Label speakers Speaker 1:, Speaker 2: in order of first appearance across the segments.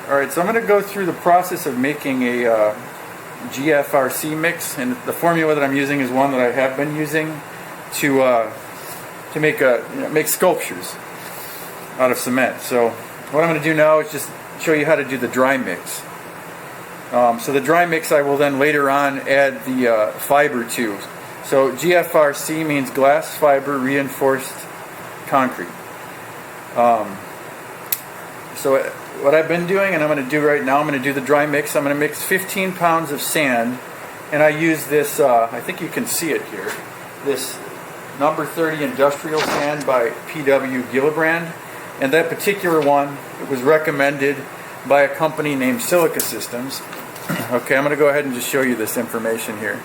Speaker 1: Alright, so I'm going to go through the process of making a GFRC mix, and the formula that I'm using is one that I have been using to make sculptures out of cement. So what I'm going to do now is just show you how to do the dry mix. So the dry mix I will then later on add the fiber to. So GFRC means glass fiber reinforced concrete. So what I've been doing, and I'm going to do right now, I'm going to do the dry mix. I'm going to mix 15 pounds of sand, and I use this, I think you can see it here, this number 30 industrial sand by PW Gillibrand. And that particular one, it was recommended by a company named Silica Systems. Okay, I'm going to go ahead and just show you this information here.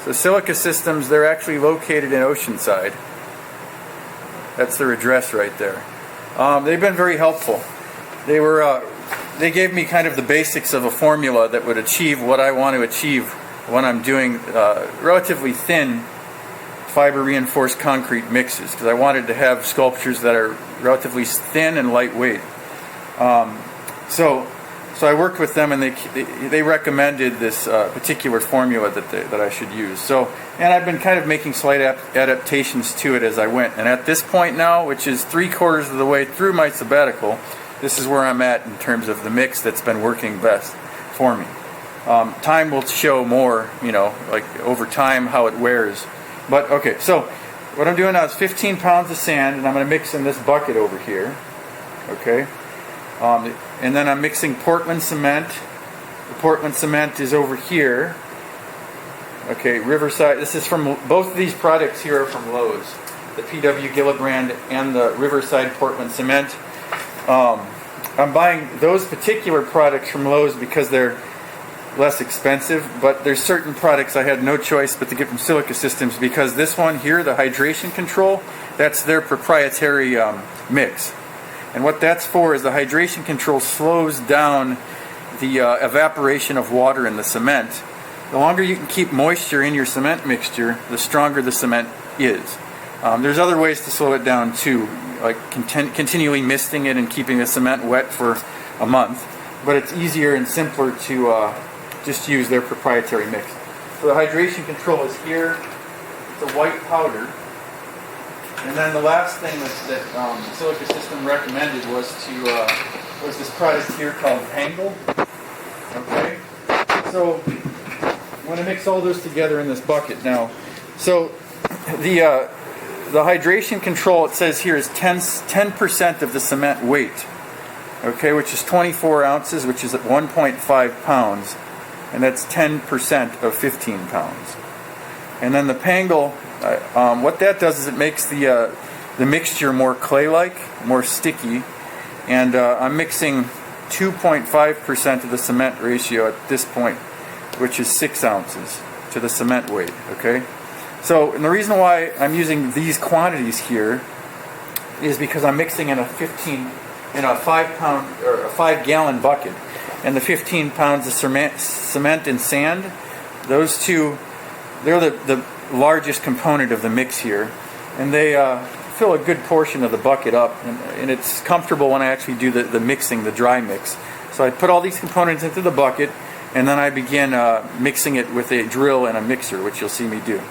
Speaker 1: So Silica Systems, they're actually located in Oceanside. That's their address right there. They've been very helpful. They gave me kind of the basics of a formula that would achieve what I want to achieve when I'm doing relatively thin fiber reinforced concrete mixes, because I wanted to have sculptures that are relatively thin and lightweight. So I worked with them, and they recommended this particular formula that I should use. And I've been kind of making slight adaptations to it as I went. And at this point now, which is 3/4 of the way through my sabbatical, this is where I'm at in terms of the mix that's been working best for me. Time will show more, like over time how it wears. But okay, so what I'm doing now is 15 pounds of sand, and I'm going to mix in this bucket over here. Okay. And then I'm mixing Portland cement. The Portland cement is over here. Okay, Riverside. This is from both of these products here are from Lowe's, the PW Gillibrand and the Riverside Portland cement. I'm buying those particular products from Lowe's because they're less expensive, but there's certain products I had no choice but to get from Silica Systems, because this one here, the hydration control, that's their proprietary mix. And what that's for is the hydration control slows down the evaporation of water in the cement. The longer you can keep moisture in your cement mixture, the stronger the cement is. There's other ways to slow it down too, like continually misting it and keeping the cement wet for a month. But it's easier and simpler to just use their proprietary mix. So the hydration control is here. It's a white powder. And then the last thing that Silica System recommended was this product here called Angle. Okay, so I'm going to mix all those together in this bucket now. So the hydration control, it says here, is 10% of the cement weight. Okay, which is 24 ounces, which is at 1.5 pounds, and that's 10% of 15 pounds. And then the Pangle, what that does is it makes the mixture more clay-like, more sticky, and I'm mixing 2.5% of the cement ratio at this point, which is 6 ounces to the cement weight. Okay, so and the reason why I'm using these quantities here is because I'm mixing in a 5-pound or a 5-gallon bucket, and the 15 pounds of cement and sand, those two, they're the largest component of the mix here, and they fill a good portion of the bucket up, and it's comfortable when I actually do the mixing, the dry mix. So I put all these components into the bucket, and then I begin mixing it with a drill and a mixer, which you'll see me do.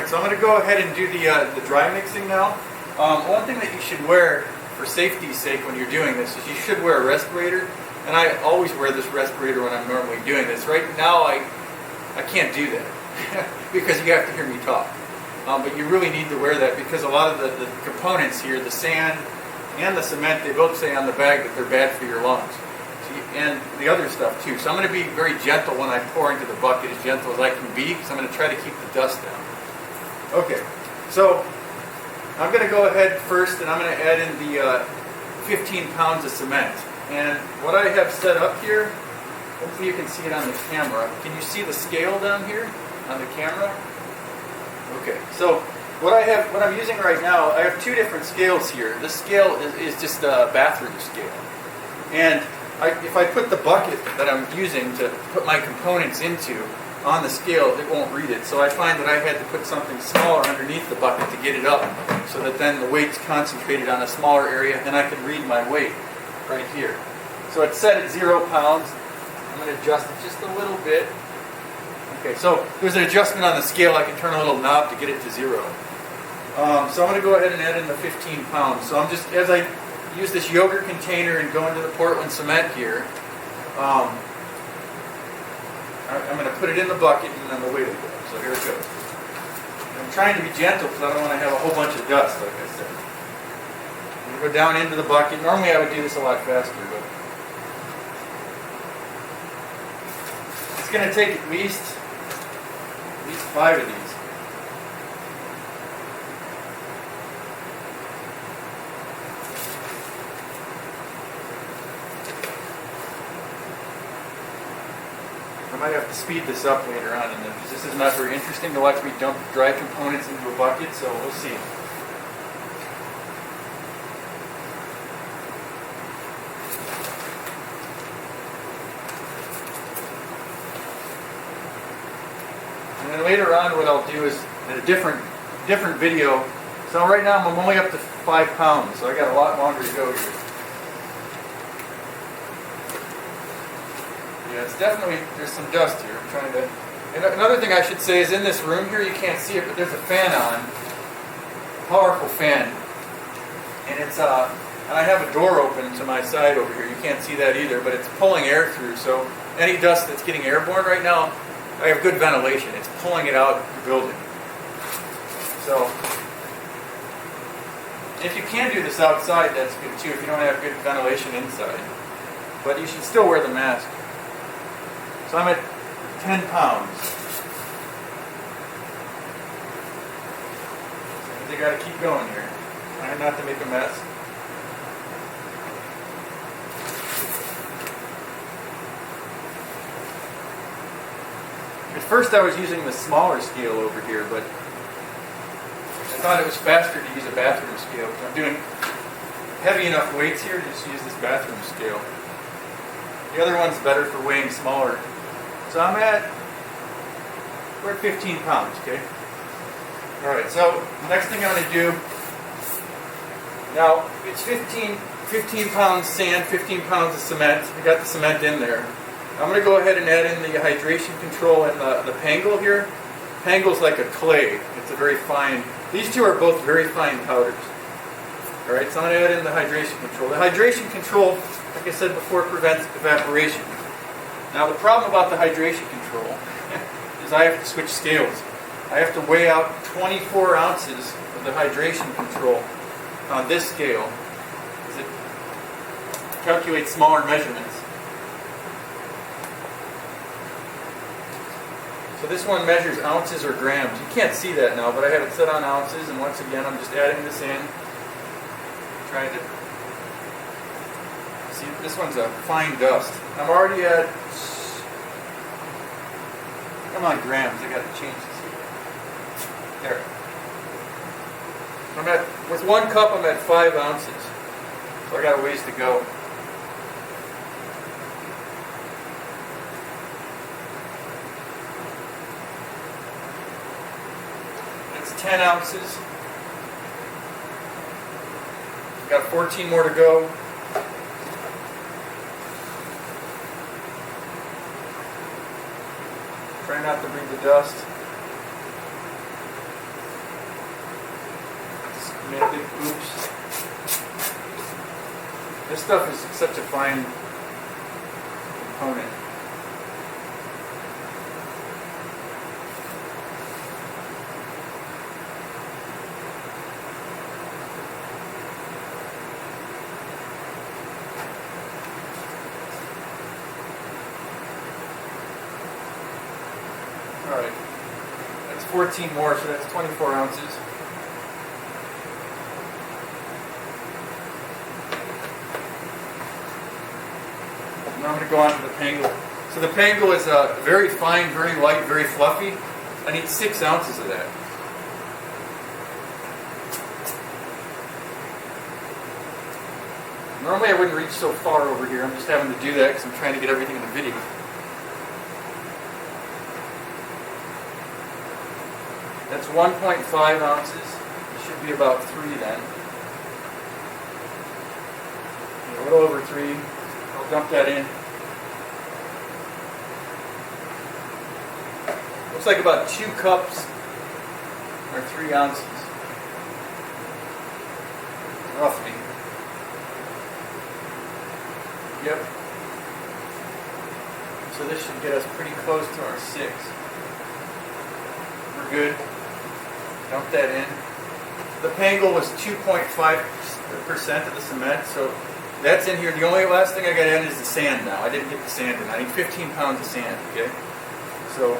Speaker 1: So I'm going to go ahead and do the dry mixing now. One thing that you should wear for safety's sake when you're doing this is you should wear a respirator, and I always wear this respirator when I'm normally doing this. Right now I can't do that because you have to hear me talk. But you really need to wear that because a lot of the components here, the sand and the cement, they both say on the bag that they're bad for your lungs. And the other stuff too. So I'm going to be very gentle when I pour into the bucket, as gentle as I can be, because I'm going to try to keep the dust down. Okay, so I'm going to go ahead first, and I'm going to add in the 15 pounds of cement. And what I have set up here, hopefully you can see it on the camera. Can you see the scale down here on the camera? Okay, so what I'm using right now, I have two different scales here. This scale is just a bathroom scale. And if I put the bucket that I'm using to put my components into on the scale, it won't read it. So I find that I had to put something smaller underneath the bucket to get it up, so that then the weight's concentrated on a smaller area, and I can read my weight right here. So it's set at 0 pounds. I'm going to adjust it just a little bit. Okay, so there's an adjustment on the scale. I can turn a little knob to get it to 0. So I'm going to go ahead and add in the 15 pounds. So I'm just, as I use this yogurt container and go into the Portland cement here, I'm going to put it in the bucket and then the weight will go. So here it goes. I'm trying to be gentle because I don't want to have a whole bunch of dust, like I said. I'm going to go down into the bucket. Normally I would do this a lot faster, but it's going to take at least 5 of these. I might have to speed this up later on, and this is not very interesting to watch me dump dry components into a bucket, so we'll see. And then later on, what I'll do is in a different video. So right now I'm only up to 5 pounds, so I got a lot longer to go here. Yeah, it's definitely, there's some dust here. I'm trying to. And another thing I should say is in this room here, you can't see it, but there's a fan on, a powerful fan, and it's and I have a door open to my side over here. You can't see that either, but it's pulling air through. So any dust that's getting airborne right now, I have good ventilation. It's pulling it out of the building. So if you can do this outside, that's good too. If you don't have good ventilation inside, but you should still wear the mask. So I'm at 10 pounds. So I got to keep going here. Trying not to make a mess. At first I was using the smaller scale over here, but I thought it was faster to use a bathroom scale. I'm doing heavy enough weights here to just use this bathroom scale. The other one's better for weighing smaller. So we're at 15 pounds, okay? Alright, so next thing I'm going to do, now it's 15 pounds sand, 15 pounds of cement. I got the cement in there. I'm going to go ahead and add in the hydration control and the pangle here. Pangle's like a clay. It's a very fine, these two are both very fine powders. Alright, so I'm going to add in the hydration control. The hydration control, like I said before, prevents evaporation. Now the problem about the hydration control is I have to switch scales. I have to weigh out 24 ounces of the hydration control on this scale because it calculates smaller measurements. So this one measures ounces or grams. You can't see that now, but I have it set on ounces, and once again I'm just adding this in, trying to see. This one's a fine dust. I'm already at, come on, grams. I got to change this here. There. With 1 cup, I'm at 5 ounces. So I got a ways to go. That's 10 ounces. Got 14 more to go. Try not to breathe the dust. Just made a big oops. This stuff is such a fine component. Alright, that's 14 more, so that's 24 ounces. Now I'm going to go on to the pangle. So the pangle is very fine, very light, very fluffy. I need 6 ounces of that. Normally I wouldn't reach so far over here. I'm just having to do that because I'm trying to get everything in the video. That's 1.5 ounces. It should be about 3 then. A little over 3. I'll dump that in. Looks like about 2 cups or 3 ounces, roughly. Yep. So this should get us pretty close to our 6. We're good. Dump that in. The pangle was 2.5% of the cement, so that's in here. The only last thing I got in is the sand now. I didn't get the sand in. I need 15 pounds of sand, okay? So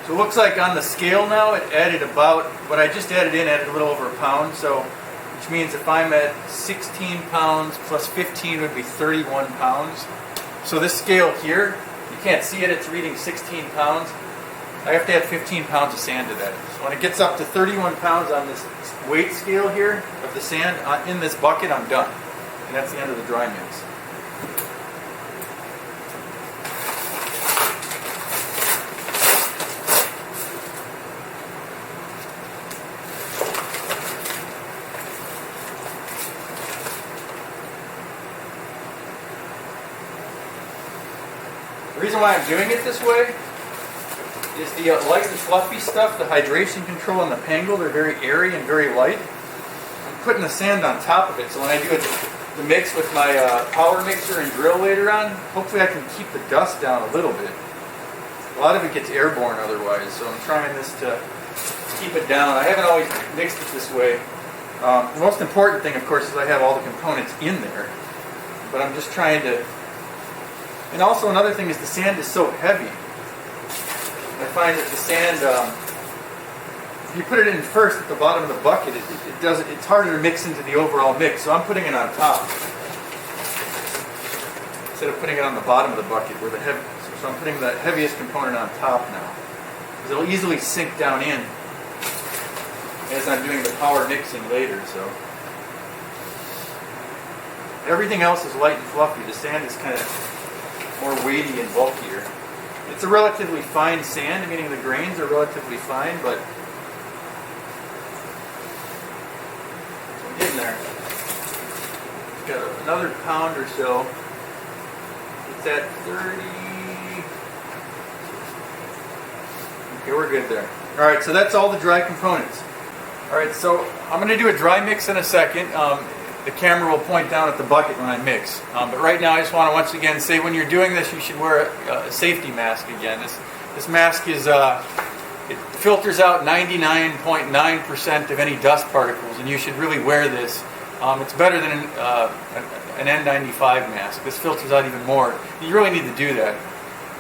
Speaker 1: it looks like on the scale now it added about, what I just added in added a little over a pound, so which means if I'm at 16 pounds plus 15 would be 31 pounds. So this scale here, you can't see it, it's reading 16 pounds. I have to add 15 pounds of sand to that. So when it gets up to 31 pounds on this weight scale here of the sand in this bucket, I'm done. And that's the end of the dry mix. The reason why I'm doing it this way is the light and fluffy stuff, the hydration control and the pangle, they're very airy and very light. I'm putting the sand on top of it, so when I do the mix with my power mixer and drill later on, hopefully I can keep the dust down a little bit. A lot of it gets airborne otherwise, so I'm trying this to keep it down. I haven't always mixed it this way. The most important thing, of course, is I have all the components in there, but I'm just trying to. And also another thing is the sand is so heavy. I find that the sand, if you put it in first at the bottom of the bucket, it's harder to mix into the overall mix. So I'm putting it on top instead of putting it on the bottom of the bucket where so I'm putting the heaviest component on top now, because it'll easily sink down in as I'm doing the power mixing later. So everything else is light and fluffy. The sand is kind of more weighty and bulkier. It's a relatively fine sand, meaning the grains are relatively fine, but I'm getting there. Got another pound or so. It's at 30. Okay, we're good there. All right, so that's all the dry components. All right, so I'm going to do a dry mix in a second. The camera will point down at the bucket when I mix. But right now I just want to once again say when you're doing this you should wear a safety mask again. This mask is, it filters out 99.9% of any dust particles, and you should really wear this. It's better than an N95 mask. This filters out even more. You really need to do that.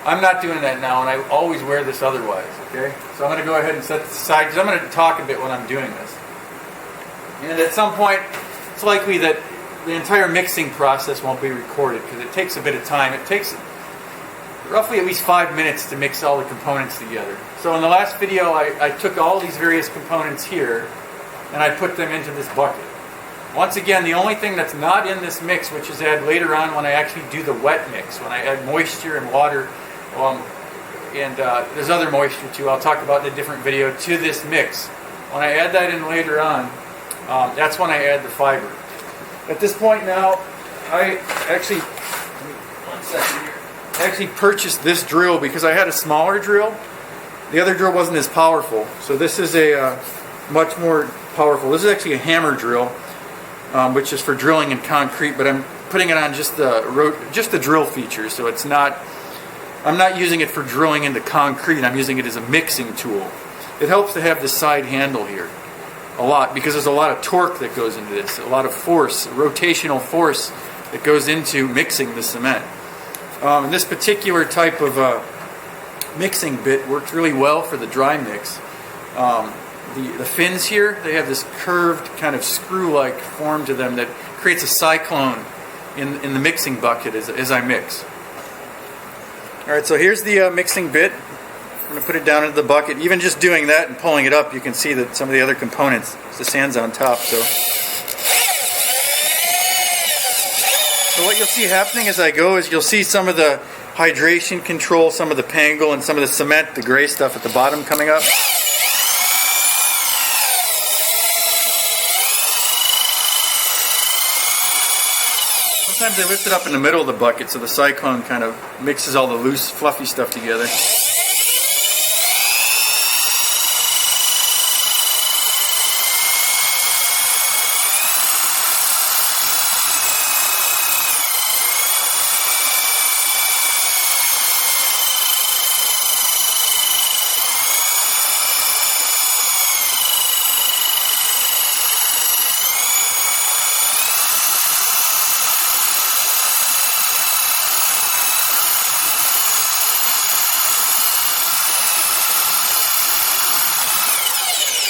Speaker 1: I'm not doing that now, and I always wear this otherwise, okay? So I'm going to go ahead and set this aside because I'm going to talk a bit when I'm doing this. And at some point, it's likely that the entire mixing process won't be recorded because it takes a bit of time. It takes roughly at least 5 minutes to mix all the components together. So in the last video, I took all these various components here and I put them into this bucket. Once again, the only thing that's not in this mix, which is added later on when I actually do the wet mix, when I add moisture and water, and there's other moisture too, I'll talk about in a different video, to this mix. When I add that in later on, that's when I add the fiber. At this point now, I actually, one second here, I actually purchased this drill because I had a smaller drill. The other drill wasn't as powerful, so this is a much more powerful. This is actually a hammer drill, which is for drilling in concrete, but I'm putting it on just the drill features, so it's not. I'm not using it for drilling into concrete. I'm using it as a mixing tool. It helps to have this side handle here a lot because there's a lot of torque that goes into this, a lot of force, rotational force that goes into mixing the cement. And this particular type of mixing bit works really well for the dry mix. The fins here, they have this curved kind of screw-like form to them that creates a cyclone in the mixing bucket as I mix. Alright, so here's the mixing bit. I'm going to put it down into the bucket. Even just doing that and pulling it up, you can see that some of the other components, the sand's on top. So what you'll see happening as I go is you'll see some of the hydration control, some of the pangle, and some of the cement, the gray stuff at the bottom coming up. Sometimes I lift it up in the middle of the bucket so the cyclone kind of mixes all the loose, fluffy stuff together.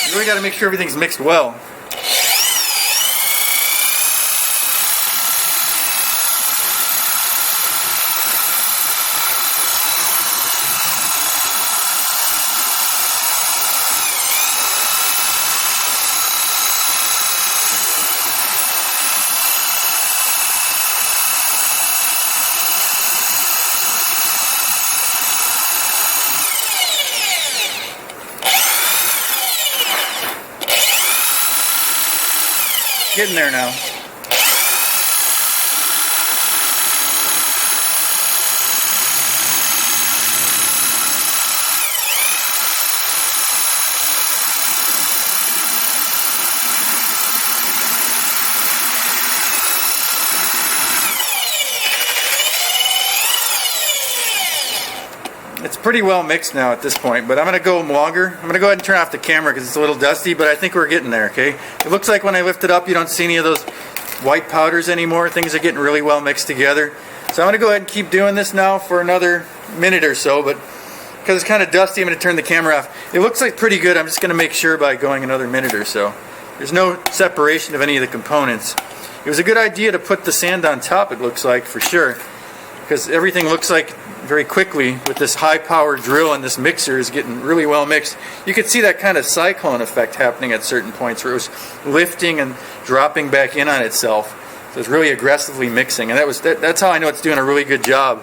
Speaker 1: You really got to make sure everything's mixed well. Getting there now. It's pretty well mixed now at this point, but I'm going to go longer. I'm going to go ahead and turn off the camera because it's a little dusty, but I think we're getting there, okay? It looks like when I lift it up, you don't see any of those white powders anymore. Things are getting really well mixed together. So I'm going to go ahead and keep doing this now for another minute or so, but because it's kind of dusty, I'm going to turn the camera off. It looks like pretty good. I'm just going to make sure by going another minute or so. There's no separation of any of the components. It was a good idea to put the sand on top, it looks like, for sure, because everything looks like very quickly with this high power drill and this mixer is getting really well mixed. You could see that kind of cyclone effect happening at certain points where it was lifting and dropping back in on itself. So it's really aggressively mixing, and that's how I know it's doing a really good job.